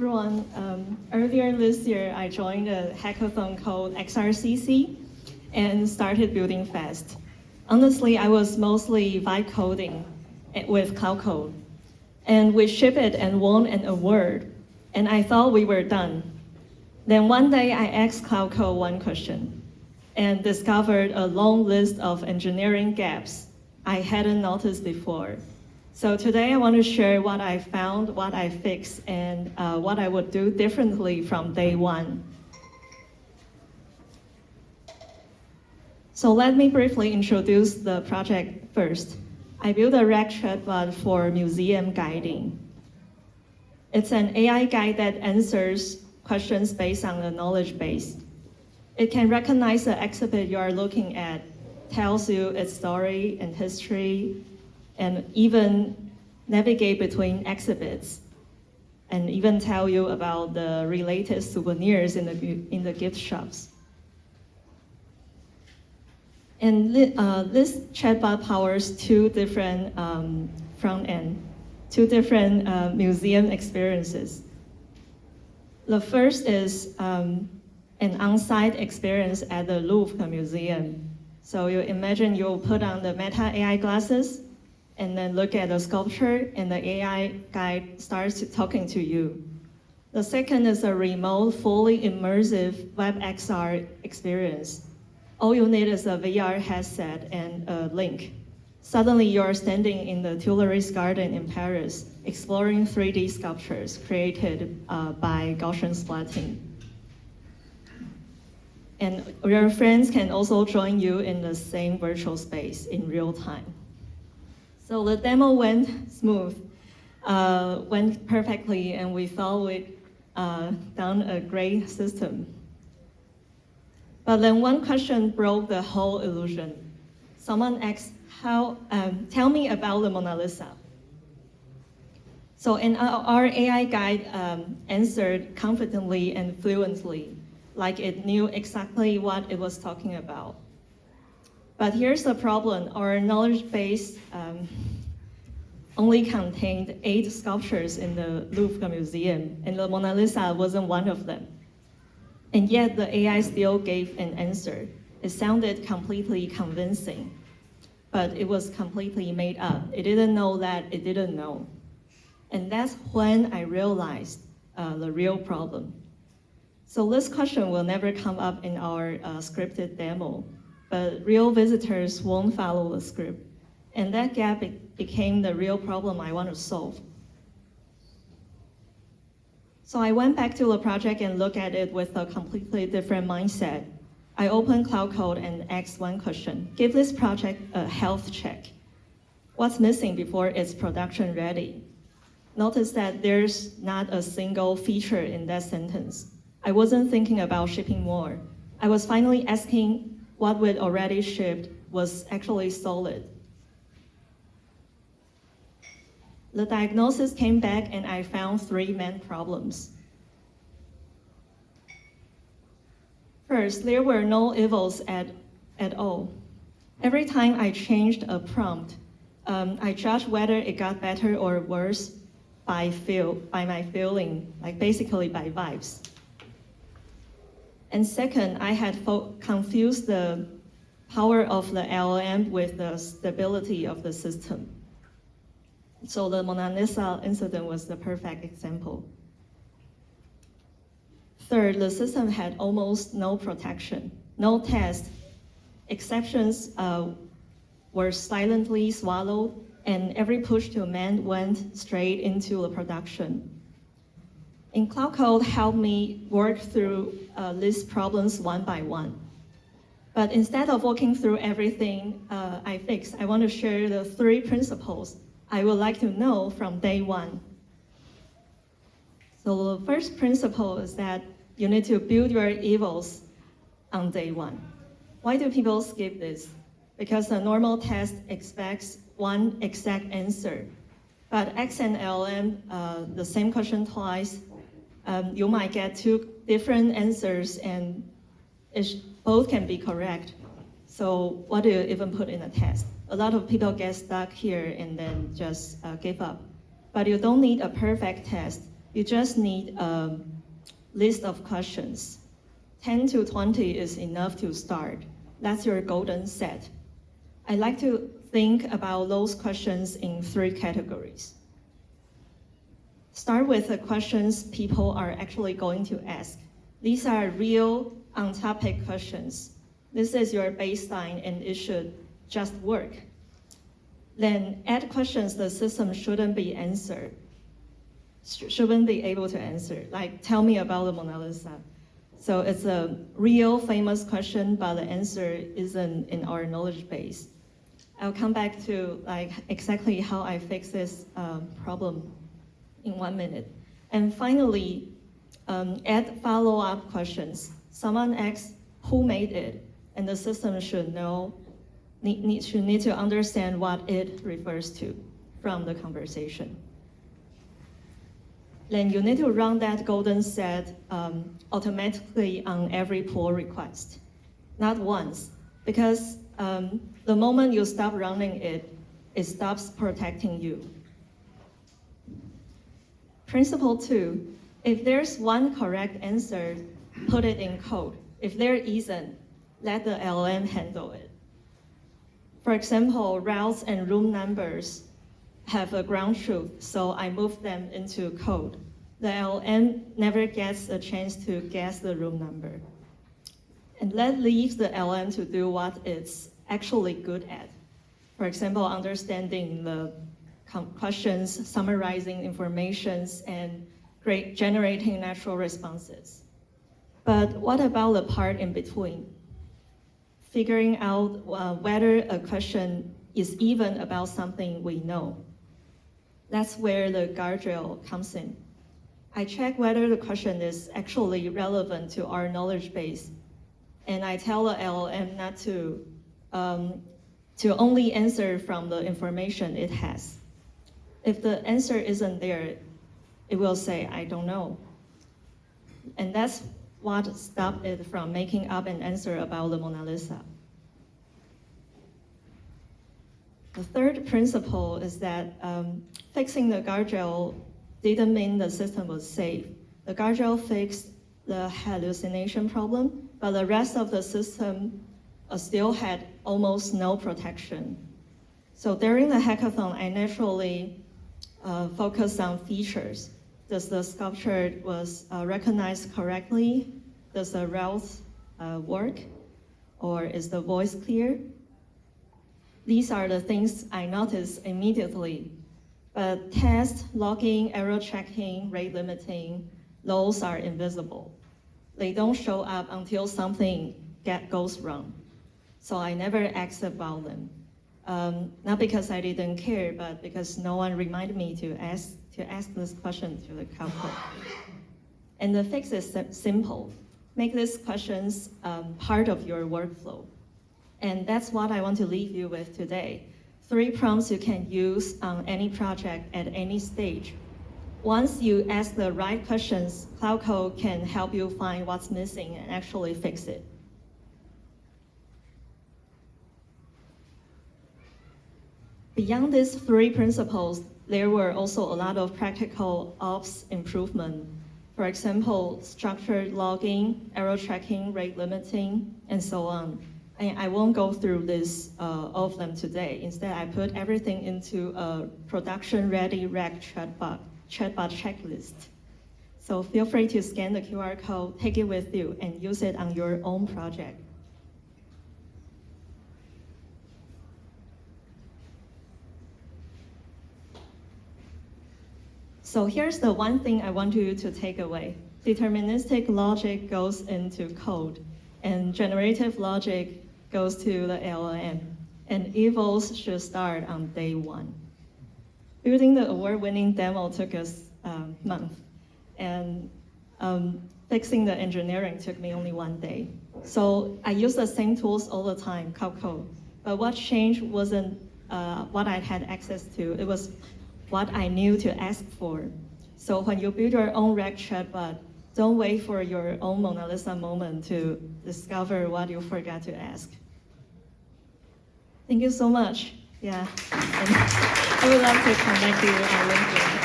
everyone. Earlier this year, I joined a hackathon called XRCC and started building fast. Honestly, I was mostly vibe coding with Claude Code. And we shipped it and won an award. And I thought we were done. Then one day I asked Claude Code one question and discovered a long list of engineering gaps I hadn't noticed before. So today I want to share what I found, what I fixed, and what I would do differently from day one. So let me briefly introduce the project first. I built a RAG chatbot for museum guiding. It's an AI guide that answers questions based on a knowledge base. It can recognize the exhibit you are looking at, tells you its story and history, and even navigate between exhibits, and even tell you about the related souvenirs in the gift shops. And this chatbot powers two different front end, two different museum experiences. The first is an on-site experience at the Louvre Museum. So you imagine you'll put on the Meta AI glasses and then look at the sculpture and the AI guide starts talking to you. The second is a remote, fully immersive WebXR experience. All you need is a VR headset and a link. Suddenly you're standing in the Tuileries Garden in Paris, exploring 3D sculptures created by Gaussian splatting. And your friends can also join you in the same virtual space in real time. So the demo went smooth, went perfectly, and we thought we'd done a great system. But then one question broke the whole illusion. Someone asked, tell me about the Mona Lisa. So our AI guide answered confidently and fluently, like it knew exactly what it was talking about. But here's the problem. Our knowledge base only contained 8 sculptures in the Louvre Museum, and the Mona Lisa wasn't one of them. And yet the AI still gave an answer. It sounded completely convincing, but it was completely made up. It didn't know that it didn't know. And that's when I realized the real problem. So this question will never come up in our scripted demo, but real visitors won't follow the script. And that gap became the real problem I want to solve. So I went back to the project and looked at it with a completely different mindset. I opened Claude Code and asked one question. Give this project a health check. What's missing before it's production ready? Notice that there's not a single feature in that sentence. I wasn't thinking about shipping more. I was finally asking what we'd already shipped was actually solid. The diagnosis came back and I found 3 main problems. First, there were no evals at all. Every time I changed a prompt, I judged whether it got better or worse by my feeling, like basically by vibes. And second, I had confused the power of the LLM with the stability of the system. So the Mona Lisa incident was the perfect example. Third, the system had almost no protection, no test. Exceptions were silently swallowed, and every push to amend went straight into the production. And Claude Code helped me work through these problems one by one. But instead of walking through everything I fixed, I want to share the 3 principles I would like to know from day one. So the first principle is that you need to build your evals on day one. Why do people skip this? Because the normal test expects one exact answer. But X and LM, the same question twice, you might get 2 different answers and both can be correct. So what do you even put in a test? A lot of people get stuck here and then just give up. But you don't need a perfect test. You just need a list of questions. 10 to 20 is enough to start. That's your golden set. I like to think about those questions in 3 categories. Start with the questions people are actually going to ask. These are real, on-topic questions. This is your baseline and it should just work. Then add questions the system shouldn't be able to answer, like tell me about the Mona Lisa. So it's a real famous question, but the answer isn't in our knowledge base. I'll come back to like exactly how I fix this problem in 1 minute. And finally, add follow-up questions. Someone asks who made it, and the system should need to understand what it refers to from the conversation. Then you need to run that golden set automatically on every pull request, not once, because the moment you stop running it, it stops protecting you. Principle 2, if there's one correct answer, put it in code. If there isn't, let the LLM handle it. For example, routes and room numbers have a ground truth, so I move them into code. The LLM never gets a chance to guess the room number. And that leaves the LLM to do what it's actually good at. For example, understanding the questions, summarizing informations, and generating natural responses. But what about the part in between? Figuring out whether a question is even about something we know. That's where the guardrail comes in. I check whether the question is actually relevant to our knowledge base, and I tell the LLM not to only answer from the information it has. If the answer isn't there, it will say, I don't know. And that's what stopped it from making up an answer about the Mona Lisa. The third principle is that fixing the guardrail didn't mean the system was safe. The guardrail fixed the hallucination problem, but the rest of the system still had almost no protection. So during the hackathon, I naturally focused on features. Does the sculpture was recognized correctly? Does the route work? Or is the voice clear? These are the things I noticed immediately. But test, logging, error checking, rate limiting, those are invisible. They don't show up until something goes wrong. So I never asked about them. Not because I didn't care, but because no one reminded me to ask this question to the Claude Code. And the fix is simple. Make these questions part of your workflow. And that's what I want to leave you with today. 3 prompts you can use on any project at any stage. Once you ask the right questions, Claude Code can help you find what's missing and actually fix it. Beyond these 3 principles, there were also a lot of practical ops improvement. For example, structured logging, error tracking, rate limiting, and so on. I won't go through all of them today. Instead, I put everything into a production-ready RAG chatbot checklist. So feel free to scan the QR code, take it with you, and use it on your own project. So here's the one thing I want you to take away. Deterministic logic goes into code, and generative logic goes to the LLM, and evals should start on day 1. Building the award-winning demo took us a month, and fixing the engineering took me only 1 day. So I use the same tools all the time, Claude Code. But what changed wasn't what I had access to, it was what I knew to ask for. So when you build your own RAG chatbot, don't wait for your own Mona Lisa moment to discover what you forgot to ask. Thank you so much. Yeah, and I would love to connect you on LinkedIn.